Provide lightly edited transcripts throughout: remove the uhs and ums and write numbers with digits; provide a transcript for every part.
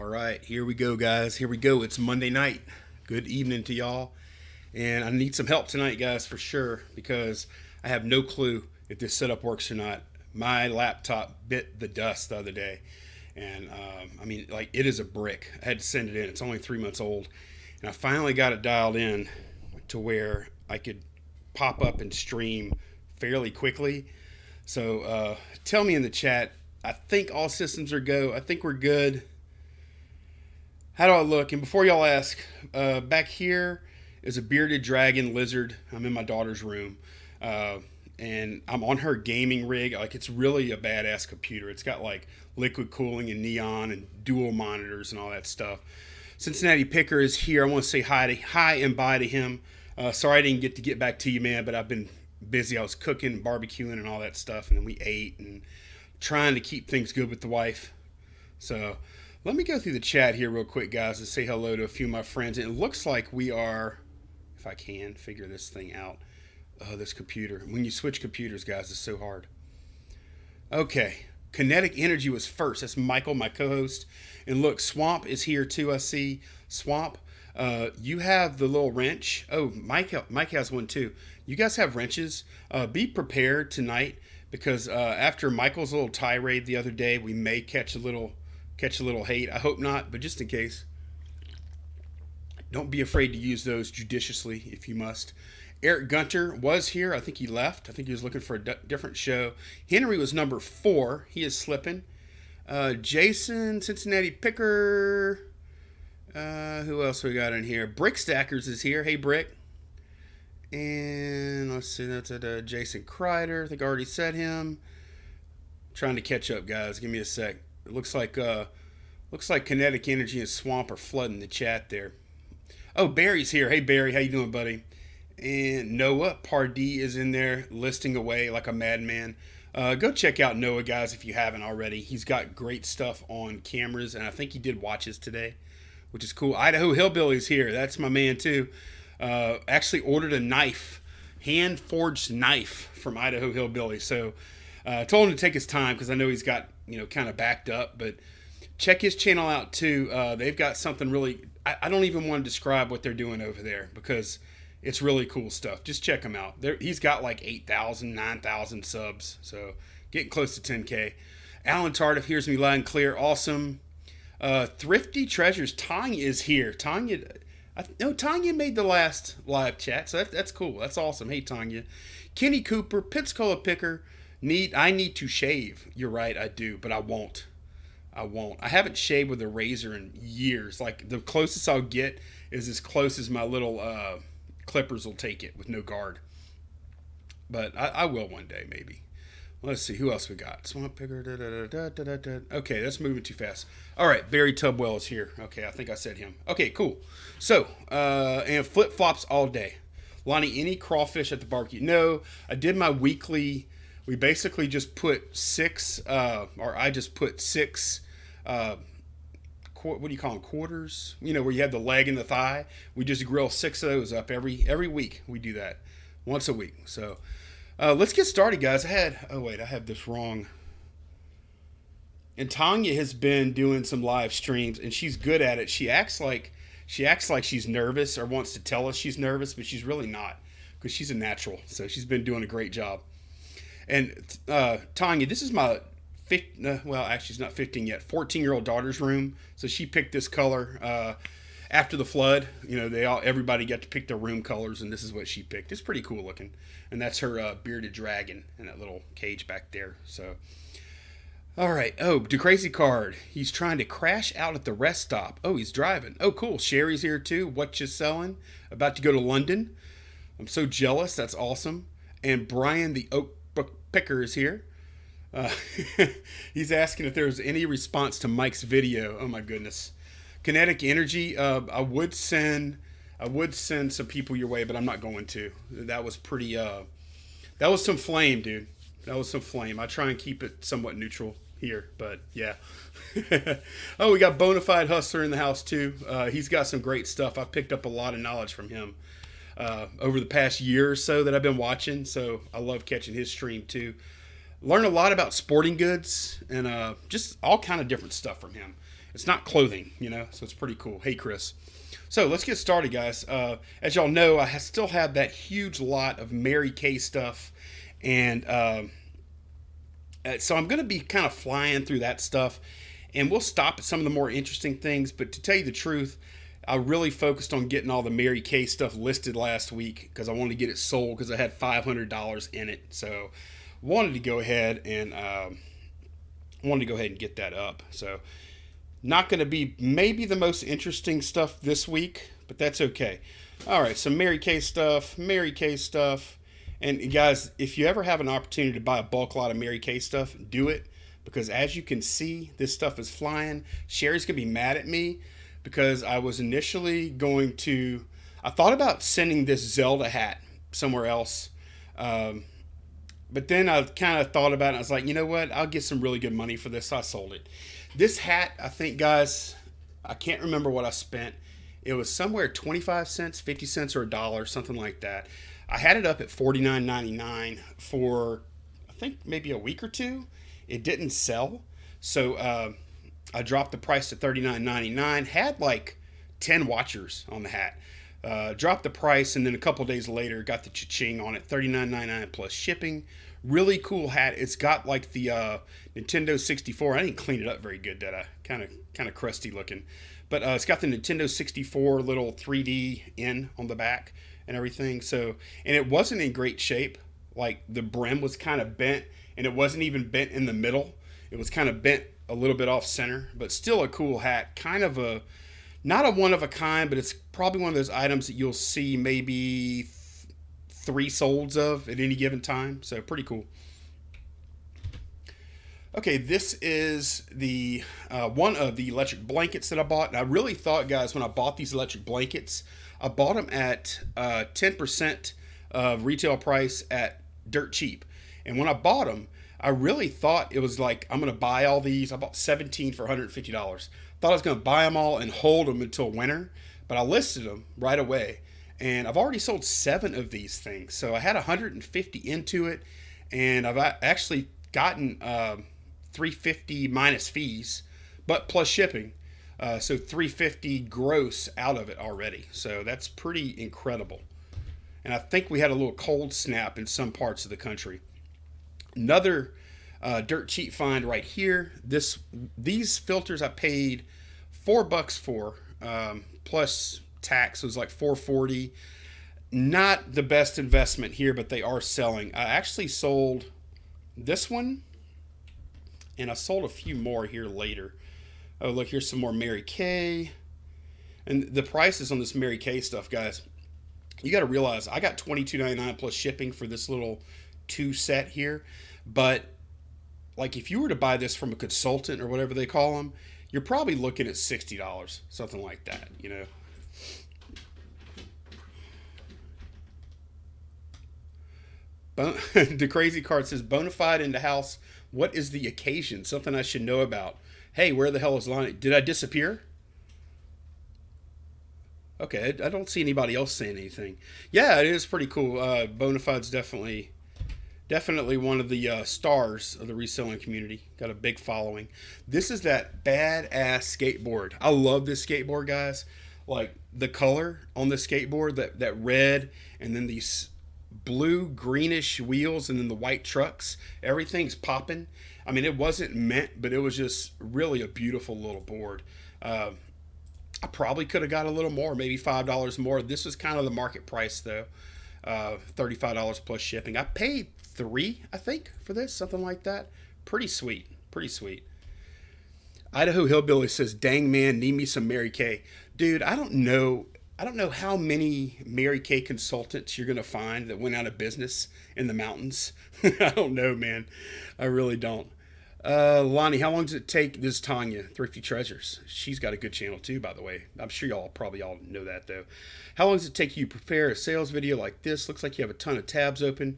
right, here we go, guys. Here we go. It's Monday night. Good evening to y'all. And I need some help tonight, guys, for sure, because I have no clue if this setup works or not. My laptop bit the dust the other day. And like, it is a brick. I had to send it in. It's only 3 months old. And I finally got it dialed in to where I could pop up and stream fairly quickly. So tell me in the chat. I think all systems are go. I think we're good. How do I look? And before y'all ask, back here is a bearded dragon lizard. I'm in my daughter's room. And I'm on her gaming rig. Like, it's really a badass computer. It's got like liquid cooling and neon and dual monitors and all that stuff. Cincinnati Picker is here. I want to say hi and bye to him. Sorry I didn't get back to you, man, but I've been busy. I was cooking and barbecuing and all that stuff, and then we ate and trying to keep things good with the wife. So let me go through the chat here real quick, guys, and say hello to a few of my friends. And it looks like we are, if I can figure this thing out, this computer. When you switch computers, guys, it's so hard. Okay, Kinetic Energy was first. That's Michael, my co-host. And look, Swamp is here too. I see Swamp. You have the little wrench. Oh, Mike has one too. You guys have wrenches. Be prepared tonight, because after Michael's little tirade the other day, we may catch a little hate. I hope not, but just in case, don't be afraid to use those judiciously if you must. Eric Gunter was here. I think he left. I think he was looking for a different show. Henry was number 4. He is slipping. Jason, Cincinnati Picker. Who else we got in here? Brick Stackers is here. Hey, Brick. And let's see, that's Jason Kreider. I think I already said him. Trying to catch up, guys. Give me a sec. It looks like Kinetic Energy and Swamp are flooding the chat there. Oh, Barry's here. Hey, Barry, how you doing, buddy? And Noah Pardee is in there listing away like a madman. Go check out Noah, guys, if you haven't already. He's got great stuff on cameras, and I think he did watches today, which is cool. Idaho Hillbilly's here. That's my man, too. Actually ordered a knife, hand-forged knife from Idaho Hillbilly. So I told him to take his time, because I know he's got, kind of backed up. But check his channel out, too. They've got something really... I don't even want to describe what they're doing over there, because it's really cool stuff. Just check him out. He's got like 8,000, 9,000 subs. So getting close to 10K. Alan Tardif hears me loud and clear. Awesome. Thrifty Treasures. Tanya is here. Tanya made the last live chat, so that's cool. That's awesome. Hey, Tanya. Kenny Cooper, Pensacola Picker. I need to shave. You're right, I do, but I won't. I haven't shaved with a razor in years. Like, the closest I'll get is as close as my little clippers will take it with no guard. But I will one day, maybe. Let's see, who else we got? Swamp Picker. Okay, that's moving too fast. All right, Barry Tubwell is here. Okay, I think I said him. Okay, cool. So, and flip-flops all day. Lonnie, any crawfish at the barbecue? No, I did my weekly. We basically just put I just put six, what do you call them, quarters? Where you have the leg and the thigh. We just grill 6 of those up every week. We do that once a week. So let's get started, guys. I have this wrong. And Tanya has been doing some live streams, and she's good at it. She acts like she's nervous, or wants to tell us she's nervous, but she's really not, because she's a natural. So she's been doing a great job. And Tanya, this is my she's not 15 yet, 14-year-old daughter's room. So she picked this color after the flood. Everybody got to pick their room colors, and this is what she picked. It's pretty cool looking. And that's her bearded dragon in that little cage back there. So, all right. Oh, DeCrazy Card. He's trying to crash out at the rest stop. Oh, he's driving. Oh, cool. Sherry's here too. What you selling? About to go to London. I'm so jealous. That's awesome. And Brian the Oak Picker is here. He's asking if there's any response to Mike's video. Oh my goodness. Kinetic Energy. I would send some people your way, but I'm not going to. That was pretty. That was some flame, dude. That was some flame. I try and keep it somewhat neutral here, but yeah. Oh, we got Bonafide Hustler in the house too. He's got some great stuff. I've picked up a lot of knowledge from him over the past year or so that I've been watching. So I love catching his stream too. Learn a lot about sporting goods and just all kind of different stuff from him. It's not clothing, you know, so it's pretty cool. Hey, Chris. So let's get started, guys. As y'all know, I still have that huge lot of Mary Kay stuff, and so I'm going to be kind of flying through that stuff, and we'll stop at some of the more interesting things. But to tell you the truth, I really focused on getting all the Mary Kay stuff listed last week because I wanted to get it sold because I had $500 in it. So wanted to go ahead and get that up. So not going to be maybe the most interesting stuff this week, but that's okay. All right, so Mary Kay stuff. And guys, if you ever have an opportunity to buy a bulk lot of Mary Kay stuff, do it. Because as you can see, this stuff is flying. Sherry's going to be mad at me because I was initially I thought about sending this Zelda hat somewhere else. But then I kind of thought about it. I was like, you know what? I'll get some really good money for this. So I sold it. This hat, I think, guys, I can't remember what I spent. It was somewhere 25 cents, 50 cents, or $1, something like that. I had it up at $49.99 for, I think, maybe a week or two. It didn't sell. So I dropped the price to $39.99. Had like 10 watchers on the hat. Dropped the price, and then a couple days later, got the cha-ching on it, $39.99 plus shipping. Really cool hat. It's got like the Nintendo 64. I didn't clean it up very good, did I? Kind of crusty looking, but it's got the Nintendo 64 little 3D in on the back and everything. So, and it wasn't in great shape. Like the brim was kind of bent, and it wasn't even bent in the middle. It was kind of bent a little bit off center, but still a cool hat. Kind of not a one of a kind, but it's probably one of those items that you'll see maybe 3 solds of at any given time. So pretty cool. Okay, this is the one of the electric blankets that I bought. And I really thought, guys, when I bought these electric blankets, I bought them at 10% of retail price at dirt cheap. And when I bought them, I really thought it was like, I'm going to buy all these. I bought 17 for $150. Thought I was going to buy them all and hold them until winter, but I listed them right away. And I've already sold 7 of these things. So I had 150 into it, and I've actually gotten $350 minus fees, but plus shipping. So $350 gross out of it already. So that's pretty incredible. And I think we had a little cold snap in some parts of the country. Another dirt cheap find right here. These filters I paid $4 for, plus tax. It was like $4.40. Not the best investment here, but they are selling. I actually sold this one, and I sold a few more here later. Oh, look, here's some more Mary Kay. And the prices on this Mary Kay stuff, guys, you got to realize I got $22.99 plus shipping for this little 2 set here. But like if you were to buy this from a consultant or whatever they call them, you're probably looking at $60, something like that, you know. The crazy card says, Bonafide in the house. What is the occasion? Something I should know about. Hey, where the hell is Lonnie? Did I disappear? Okay, I don't see anybody else saying anything. Yeah, it is pretty cool. Bonafide's definitely one of the stars of the reselling community. Got a big following. This is that badass skateboard. I love this skateboard, guys. Like the color on the skateboard, that red, and then these blue greenish wheels, and then the white trucks. Everything's popping. I mean, it wasn't meant, but it was just really a beautiful little board. I probably could have got a little more, maybe $5 more. This was kind of the market price though. $35 plus shipping. I paid $3, I think, for this, something like that. Pretty sweet. Idaho Hillbilly says, dang man, need me some Mary Kay. Dude, I don't know how many Mary Kay consultants you're going to find that went out of business in the mountains. I don't know, man. I really don't. Lonnie, how long does it take? This is Tanya, Thrifty Treasures. She's got a good channel too, by the way. I'm sure y'all probably all know that though. How long does it take you to prepare a sales video like this? Looks like you have a ton of tabs open.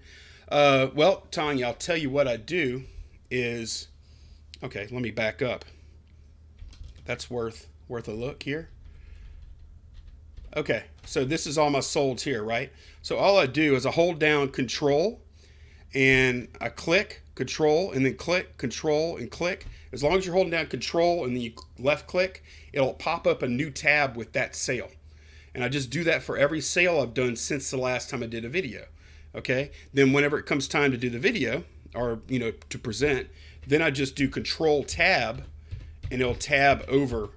Well, Tanya, I'll tell you what I do is, okay, let me back up. That's worth a look here. Okay, so this is all my solds here, right? So all I do is I hold down Control, and I click control and then click control and click. As long as you're holding down control and then you left click, it'll pop up a new tab with that sale. And I just do that for every sale I've done since the last time I did a video. Okay, then whenever it comes time to do the video, or to present, then I just do control tab and it'll tab over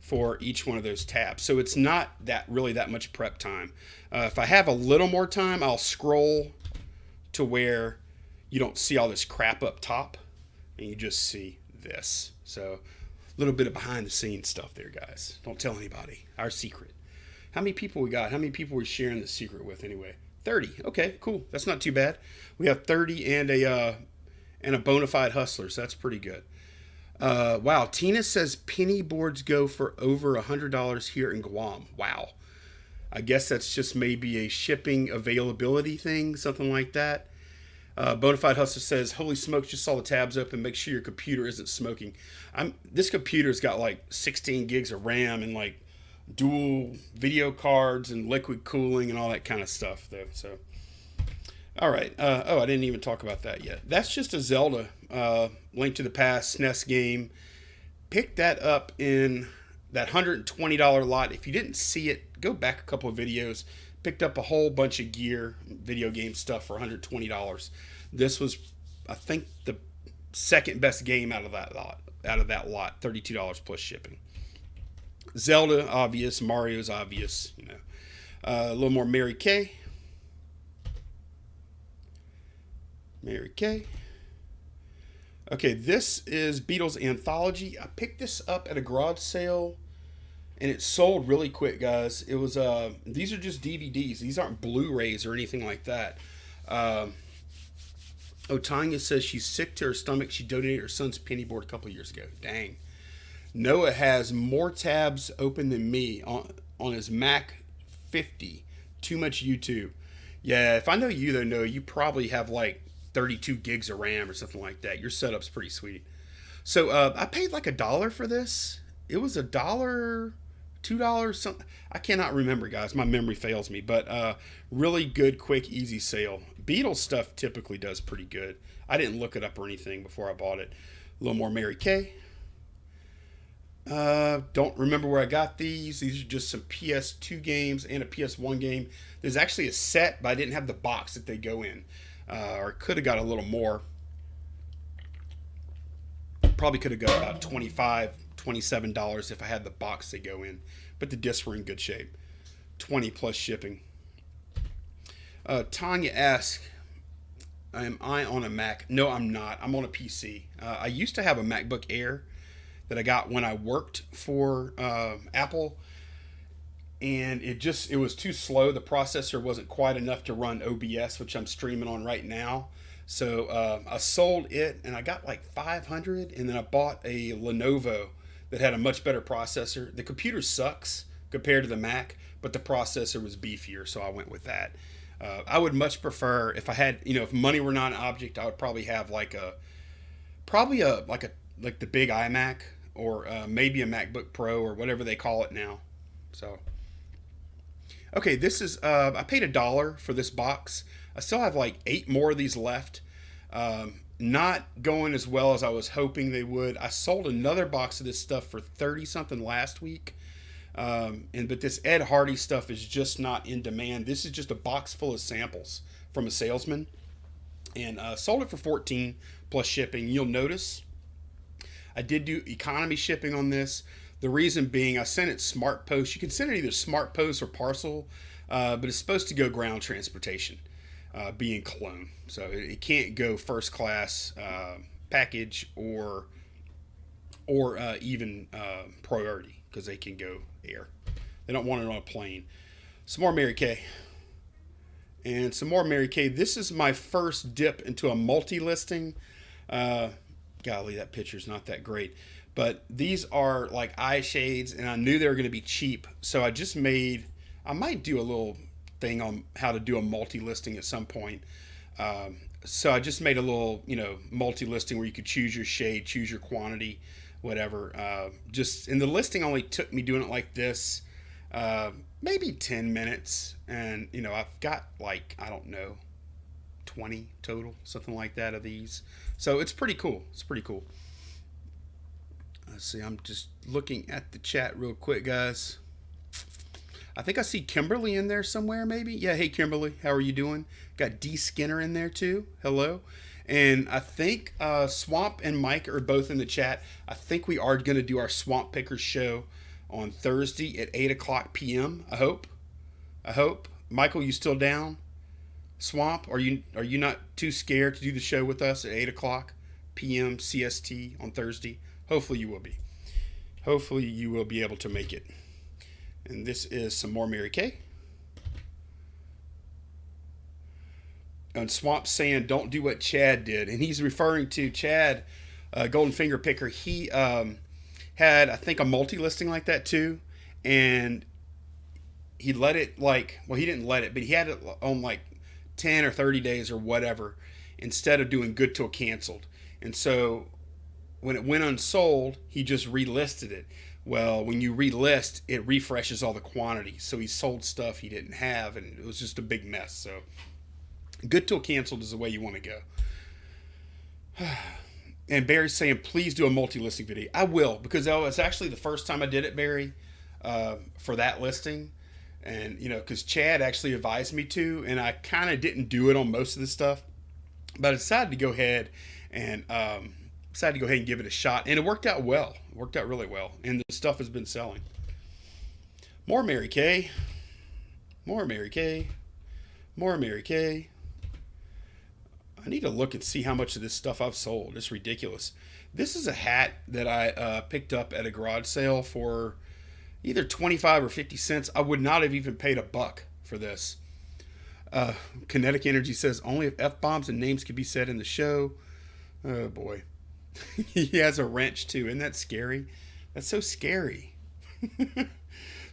for each one of those tabs. So it's not really that much prep time. If I have a little more time, I'll scroll to where you don't see all this crap up top and you just see this. So a little bit of behind the scenes stuff there, guys. Don't tell anybody. Our secret. How many people we got? How many people we're sharing the secret with anyway? 30. Okay, cool. That's not too bad. We have 30 and a bona fide hustler, so that's pretty good. Wow, Tina says penny boards go for over $100 here in Guam. Wow. I guess that's just maybe a shipping availability thing, something like that. Bonafide Hustler says, holy smokes, just saw the tabs open. Make sure your computer isn't smoking. This computer's got like 16 gigs of RAM and like dual video cards and liquid cooling and all that kind of stuff, though. So, all right. I didn't even talk about that yet. That's just a Zelda Link to the Past SNES game. Pick that up in that $120 lot. If you didn't see it, go back a couple of videos. Picked up a whole bunch of gear, video game stuff for $120. This was, I think, the second best game out of that lot. $32 plus shipping. Zelda, obvious. Mario's obvious. A little more Mary Kay. Mary Kay. Okay, this is Beatles Anthology. I picked this up at a garage sale, and it sold really quick, guys. It was these are just DVDs. These aren't Blu-rays or anything like that. Tanya says she's sick to her stomach. She donated her son's penny board a couple of years ago. Dang. Noah has more tabs open than me on his Mac 50. Too much YouTube. Yeah, if I know you, though, Noah, you probably have like 32 gigs of RAM or something like that. Your setup's pretty sweet. So I paid like $1 for this. It was $1, $2, something. I cannot remember, guys. My memory fails me. But really good, quick, easy sale. Beatles stuff typically does pretty good. I didn't look it up or anything before I bought it. A little more Mary Kay. Don't remember where I got these. These are just some PS2 games and a PS1 game. There's actually a set, but I didn't have the box that they go in. Or could have got a little more. Probably could have got about $25, $27 if I had the box they go in. But the discs were in good shape. 20 plus shipping. Tanya asks, am I on a Mac? No, I'm not. I'm on a PC. I used to have a MacBook Air that I got when I worked for Apple. And it was too slow. The processor wasn't quite enough to run OBS, which I'm streaming on right now. So I sold it, and I got like 500, and then I bought a Lenovo that had a much better processor. The computer sucks compared to the Mac, but the processor was beefier, so I went with that. I would much prefer, if I had, if money were not an object, I would probably have like the big iMac, or maybe a MacBook Pro, or whatever they call it now. So. Okay, this is, I paid $1 for this box. I still have like 8 more of these left. Not going as well as I was hoping they would. I sold another box of this stuff for 30 something last week. But this Ed Hardy stuff is just not in demand. This is just a box full of samples from a salesman. And sold it for 14 plus shipping. You'll notice I did do economy shipping on this. The reason being, I sent it Smart Post. You can send it either Smart Post or parcel, but it's supposed to go ground transportation, being Cologne. So it can't go first class package or even priority, because they can go air. They don't want it on a plane. Some more Mary Kay. And some more Mary Kay. This is my first dip into a multi-listing. Golly, that picture's not that great. But these are like eye shades, and I knew they were going to be cheap. So I might do a little thing on how to do a multi-listing at some point. So I just made a little, multi-listing where you could choose your shade, choose your quantity, whatever. And the listing only took me doing it like this, maybe 10 minutes. And, I've got like, I don't know, 20 total, something like that of these. So it's pretty cool. It's pretty cool. Let's see, I'm just looking at the chat real quick, guys. I think I see Kimberly in there somewhere, maybe. Yeah, hey Kimberly, how are you doing? Got D Skinner in there too. Hello. And I think Swamp and Mike are both in the chat. I think we are going to do our Swamp Pickers show on Thursday at 8 o'clock p.m. I hope. Michael, you still down? Swamp, are you not too scared to do the show with us at 8 o'clock p.m. CST on Thursday? Hopefully you will be. Hopefully you will be able to make it. And this is some more Mary Kay. And Swamp saying, don't do what Chad did. And he's referring to Chad, Golden Finger Picker. He had, I think, a multi-listing like that too. And he let it he didn't let it, but he had it on like 10 or 30 days or whatever instead of doing good till canceled. And so when it went unsold, he just relisted it. Well, when you relist, it refreshes all the quantities. So he sold stuff he didn't have, and it was just a big mess. So good till canceled is the way you want to go. And Barry's saying, please do a multi-listing video. I will, because it's actually the first time I did it, Barry, for that listing. And, because Chad actually advised me to, and I kind of didn't do it on most of the stuff. But I decided to go ahead and give it a shot. And it worked out well. It worked out really well. And the stuff has been selling. More Mary Kay. More Mary Kay. More Mary Kay. I need to look and see how much of this stuff I've sold. It's ridiculous. This is a hat that I picked up at a garage sale for either 25 or 50 cents. I would not have even paid $1 for this. Kinetic Energy says, only if F-bombs and names can be said in the show. Oh, boy. He has a wrench, too. Isn't that scary? That's so scary.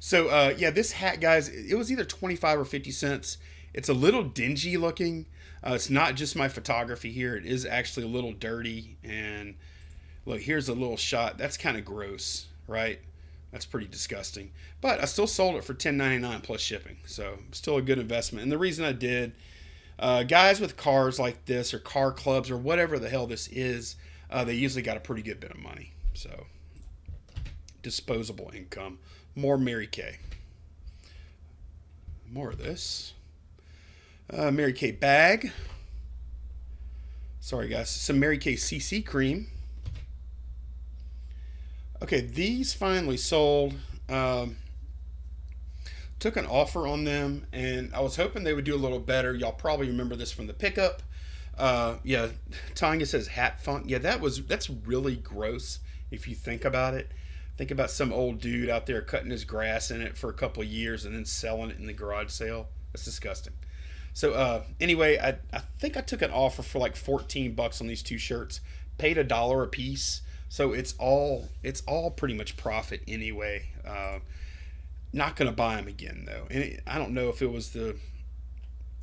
So, this hat, guys, it was either 25 or 50 cents. It's a little dingy looking. It's not just my photography here. It is actually a little dirty. And look, here's a little shot. That's kind of gross, right? That's pretty disgusting. But I still sold it for $10.99 plus shipping. So still a good investment. And the reason I did, guys with cars like this or car clubs or whatever the hell this is, they usually got a pretty good bit of money. So disposable income. More Mary Kay. More of this. Mary Kay bag. Sorry, guys. Some Mary Kay CC cream. Okay, these finally sold. Took an offer on them, and I was hoping they would do a little better. Y'all probably remember this from the pickup. Tanya says hat funk. Yeah, that's really gross if you think about it. Think about some old dude out there cutting his grass in it for a couple of years and then selling it in the garage sale. That's disgusting. So anyway, I think I took an offer for like $14 on these two shirts. Paid $1 a piece. So it's all pretty much profit anyway. Not gonna buy them again though. And I don't know if it was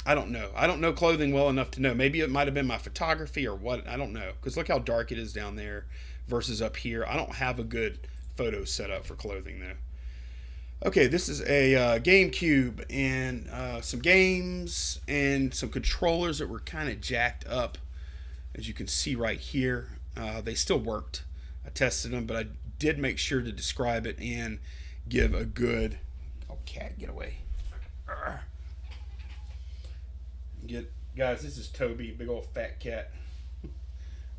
I don't know. I don't know clothing well enough to know. Maybe it might have been my photography or what. I don't know. Because look how dark it is down there versus up here. I don't have a good photo set up for clothing though. Okay, this is a GameCube and some games and some controllers that were kind of jacked up, as you can see right here. They still worked. I tested them, but I did make sure to describe it and give a good... Oh, cat, get away. Guys, this is Toby, big old fat cat.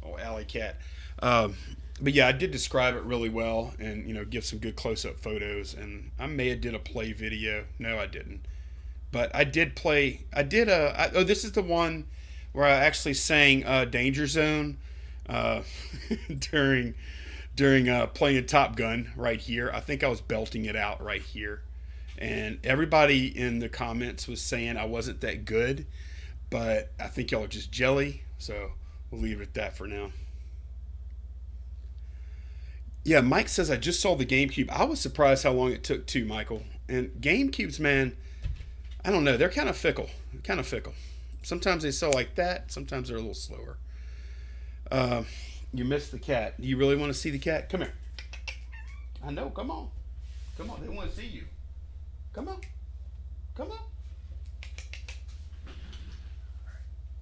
Oh, alley cat. But yeah, I did describe it really well and, give some good close-up photos. And I may have did a play video. No, I didn't. But I did play... this is the one where I actually sang Danger Zone during playing Top Gun right here. I think I was belting it out right here. And everybody in the comments was saying I wasn't that good. But I think y'all are just jelly. So we'll leave it at that for now. Yeah, Mike says, I just sold the GameCube. I was surprised how long it took too, Michael. And GameCubes, man, I don't know. They're kind of fickle. Sometimes they sell like that. Sometimes they're a little slower. You missed the cat. Do you really want to see the cat? Come here. I know. Come on. Come on. They want to see you. Come on. Come on.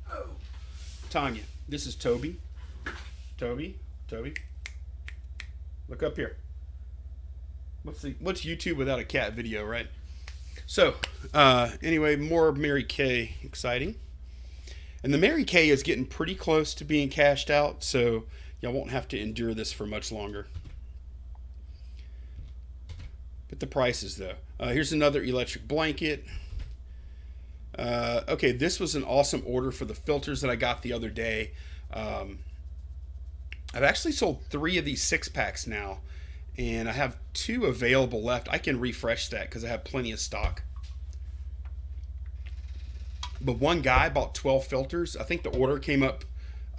Oh. Tanya, this is Toby. Toby, Toby, look up here. What's YouTube without a cat video, right? So, anyway, more Mary Kay, exciting. And the Mary Kay is getting pretty close to being cashed out, so y'all won't have to endure this for much longer. But the prices, though. Here's another electric blanket. Okay, this was an awesome order for the filters that I got the other day. I've actually sold 3 of these 6-packs now, and I have 2 available left. I can refresh that because I have plenty of stock. But one guy bought 12 filters. I think the order came up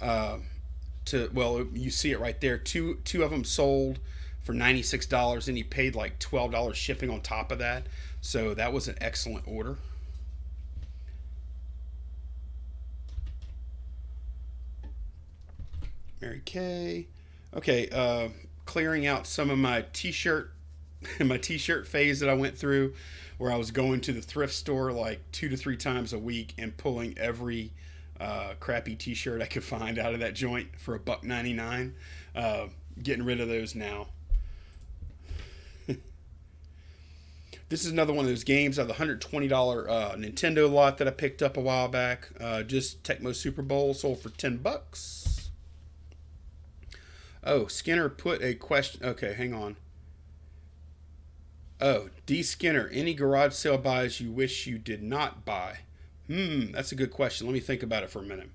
well, you see it right there. Two of them sold for $96, and he paid like $12 shipping on top of that. So that was an excellent order. Mary Kay. Okay, clearing out some of my t-shirt phase that I went through, where I was going to the thrift store like 2 to 3 times a week and pulling every crappy t-shirt I could find out of that joint for $1.99. Getting rid of those now. This is another one of those games out of the $120 Nintendo lot that I picked up a while back. Just Tecmo Super Bowl, sold for $10. Oh, Skinner put a question. Okay, hang on. Oh, D. Skinner, any garage sale buys you wish you did not buy? That's a good question. Let me think about it for a minute.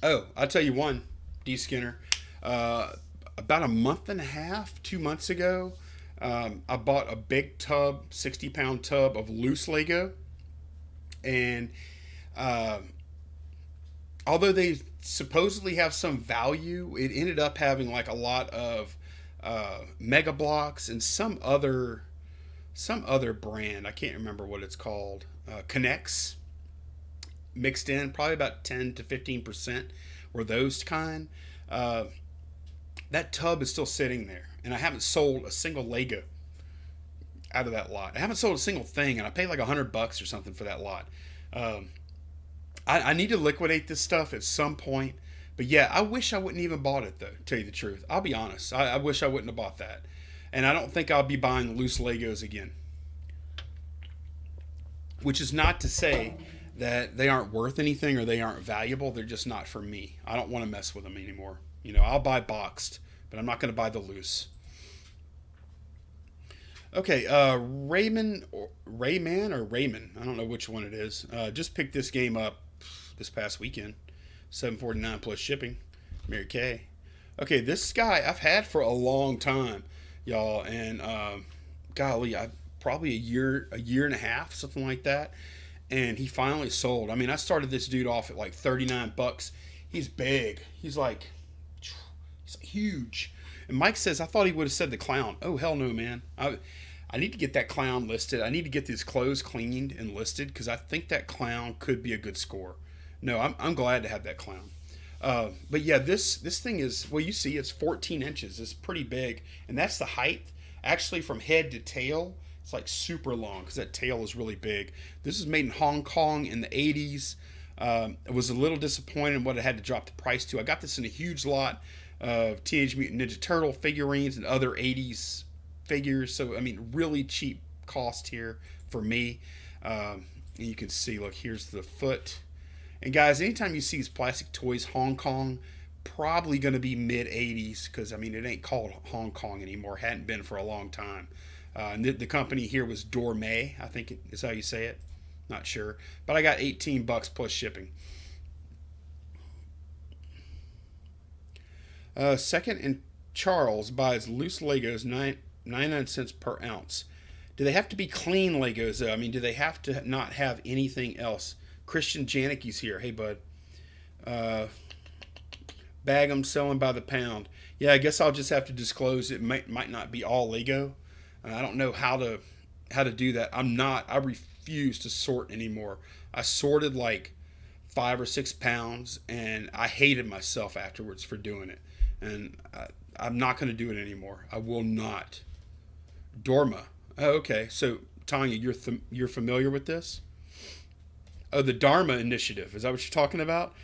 Oh, I'll tell you one, D. Skinner. About a month and a half, 2 months ago, I bought a big tub, 60-pound tub of loose Lego. And although they supposedly have some value, it ended up having like a lot of Mega Blocks and some other brand. I can't remember what it's called. Connects mixed in, probably about 10 to 15% were those kind. That tub is still sitting there, and I haven't sold a single Lego out of that lot. I haven't sold a single thing, and I paid like $100 or something for that lot. I need to liquidate this stuff at some point. But yeah, I wish I wouldn't even bought it, though, to tell you the truth. I'll be honest. I wish I wouldn't have bought that. And I don't think I'll be buying loose Legos again. Which is not to say that they aren't worth anything or they aren't valuable. They're just not for me. I don't want to mess with them anymore. You know, I'll buy boxed, but I'm not going to buy the loose. Okay, Rayman, I don't know which one it is. Just picked this game up this past weekend. $7.49 plus shipping. Mary Kay. Okay, this guy I've had for a long time, y'all, and golly, probably a year and a half, something like that. And he finally sold. I mean, I started this dude off at like $39. He's big. He's huge. And Mike says, I thought he would have said the clown. Oh, hell no, man. I need to get that clown listed. I need to get his clothes cleaned and listed because I think that clown could be a good score. No, I'm glad to have that clown. But yeah, this thing is, well, you see, it's 14 inches. It's pretty big. And that's the height. Actually, from head to tail, it's like super long because that tail is really big. This is made in Hong Kong in the 80s. I was a little disappointed in what I had to drop the price to. I got this in a huge lot of Teenage Mutant Ninja Turtle figurines and other 80s figures. So, I mean, really cheap cost here for me. And you can see, look, here's the foot. And guys, anytime you see these plastic toys, Hong Kong, probably going to be mid-80s because, I mean, it ain't called Hong Kong anymore. Hadn't been for a long time. And the company here was Dorme, I think is how you say it. Not sure. But I got $18 plus shipping. Second and Charles buys loose Legos 99 cents per ounce. Do they have to be clean Legos, though? I mean, do they have to not have anything else? Christian Janicki's here. Hey, bud. Bag them, selling by the pound. Yeah, I guess I'll just have to disclose it might not be all Lego. I don't know how to do that. I refuse to sort anymore. I sorted like 5 or 6 pounds, and I hated myself afterwards for doing it. And I'm not going to do it anymore. I will not. Dorma. Oh, okay. So, Tanya, you're familiar with this? Oh, the Dharma Initiative. Is that what you're talking about?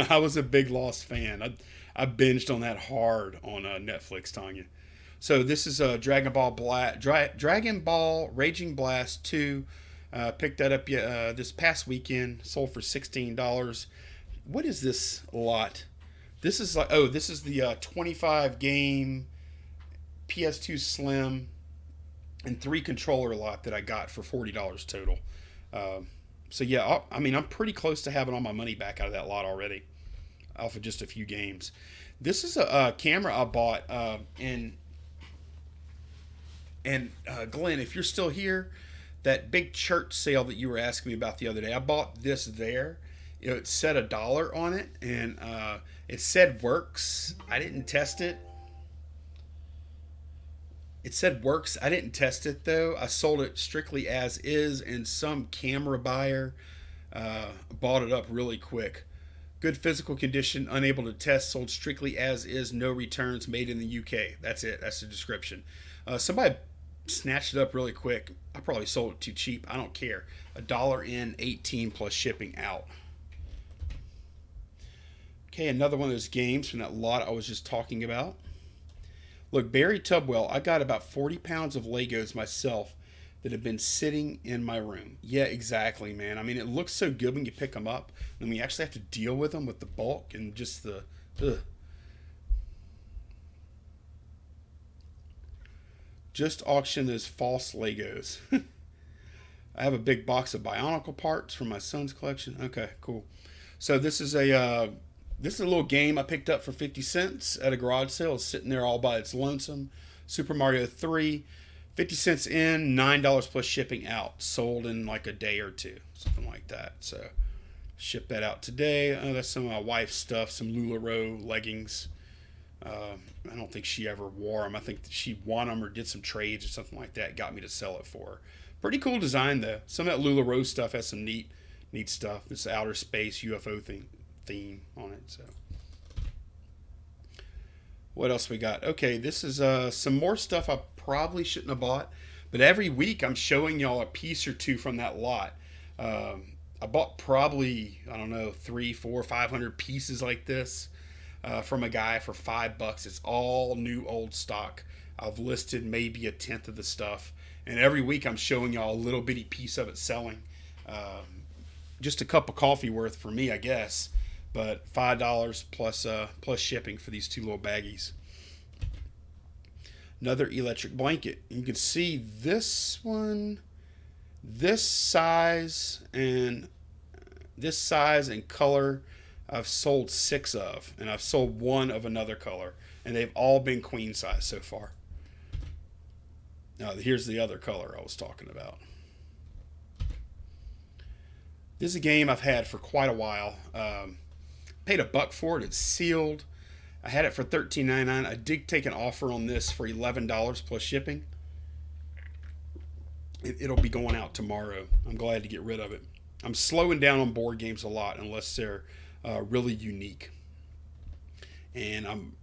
I was a big Lost fan. I binged on that hard on Netflix, Tanya. So this is Dragon Ball Raging Blast 2. Picked that up this past weekend. Sold for $16. What is this lot? This is the 25 game PS2 Slim and 3 controller lot that I got for $40 total. Uh, so yeah, I'm pretty close to having all my money back out of that lot already, off of just a few games. This is a camera I bought, and Glenn, if you're still here, that big church sale that you were asking me about the other day, I bought this there. It said $1 on it, and it said works. I didn't test it. It said works. I didn't test it though. I sold it strictly as is, and some camera buyer bought it up really quick. Good physical condition, unable to test, sold strictly as is, no returns, made in the UK. That's it. That's the description. Somebody snatched it up really quick. I probably sold it too cheap. I don't care. $1 in, 18 plus shipping out. Okay, another one of those games from that lot I was just talking about. Look, Barry Tubwell, I got about 40 pounds of Legos myself that have been sitting in my room. Yeah, exactly, man. I mean, it looks so good when you pick them up. And we actually have to deal with them with the bulk and just the... Ugh. Just auction those false Legos. I have a big box of Bionicle parts from my son's collection. Okay, cool. So this is a little game I picked up for 50 cents at a garage sale. It's sitting there all by its lonesome. Super Mario 3, 50 cents in, $9 plus shipping out. Sold in like a day or two, something like that. So ship that out today. That's some of my wife's stuff, some LuLaRoe leggings. I don't think she ever wore them. I think she won them or did some trades or something like that. Got me to sell it for her. Pretty cool design though. Some of that LuLaRoe stuff has some neat stuff. This outer space UFO theme on it. So what else we got? Okay, this is some more stuff I probably shouldn't have bought, but every week I'm showing y'all a piece or two from that lot. I bought probably, I don't know, 3, 4, 500 pieces like this from a guy for $5. It's all new old stock. I've listed maybe a tenth of the stuff, and every week I'm showing y'all a little bitty piece of it selling. Just a cup of coffee worth for me, I guess, but $5 plus shipping for these two little baggies. Another electric blanket. You can see this one, this size and color. I've sold 6 of, and I've sold 1 of another color, and they've all been queen size so far. Now here's the other color I was talking about. This is a game I've had for quite a while. Paid $1 for it. It's sealed. I had it for $13.99. I did take an offer on this for $11 plus shipping. It'll be going out tomorrow. I'm glad to get rid of it. I'm slowing down on board games a lot unless they're really unique. And I'm,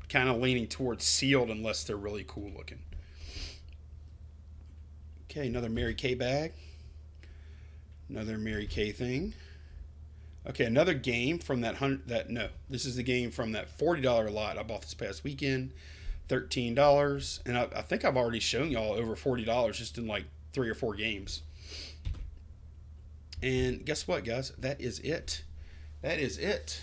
kind of leaning towards sealed unless they're really cool looking. Okay, another Mary Kay bag. Another Mary Kay thing. Okay, another game from this is the game from that $40 lot I bought this past weekend. $13. And I think I've already shown y'all over $40 just in like 3 or 4 games. And guess what, guys? That is it. That is it.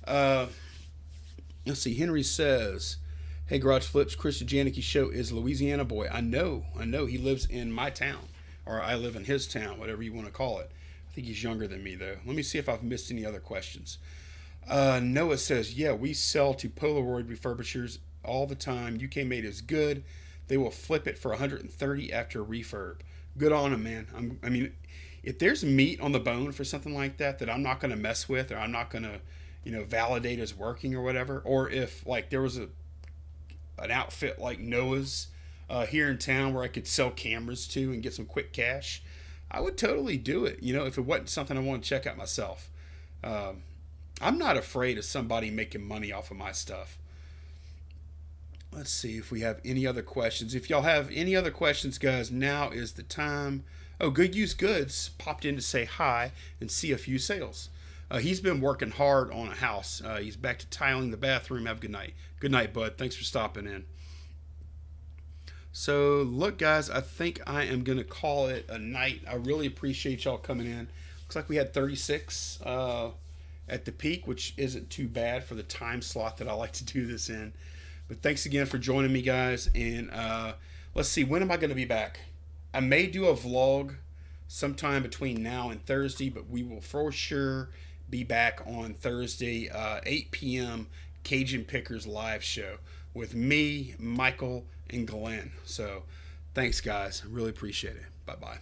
Let's see. Henry says, "Hey, Garage Flips, Chris Janicki show is Louisiana boy. I know. He lives in my town, or I live in his town, whatever you want to call it. I think he's younger than me, though. Let me see if I've missed any other questions." Noah says, "Yeah, we sell to Polaroid refurbishers all the time. UK made is good. They will flip it for 130 after refurb. Good on them, man. I mean, if there's meat on the bone for something like that I'm not going to mess with, or I'm not going to, validate as working or whatever, or if like there was an outfit like Noah's here in town where I could sell cameras to and get some quick cash, I would totally do it. If it wasn't something I want to check out myself. I'm not afraid of somebody making money off of my stuff. Let's see if we have any other questions. If y'all have any other questions, guys, now is the time. Oh, Good Used Goods popped in to say hi and see a few sales. He's been working hard on a house. He's back to tiling the bathroom. Have a good night. Good night, bud. Thanks for stopping in. So, look, guys, I think I am going to call it a night. I really appreciate y'all coming in. Looks like we had 36 at the peak, which isn't too bad for the time slot that I like to do this in. But thanks again for joining me, guys. And let's see, when am I going to be back? I may do a vlog sometime between now and Thursday, but we will for sure be back on Thursday, 8 p.m. Cajun Pickers live show with me, Michael, and Glenn. So thanks, guys. Really appreciate it. Bye bye.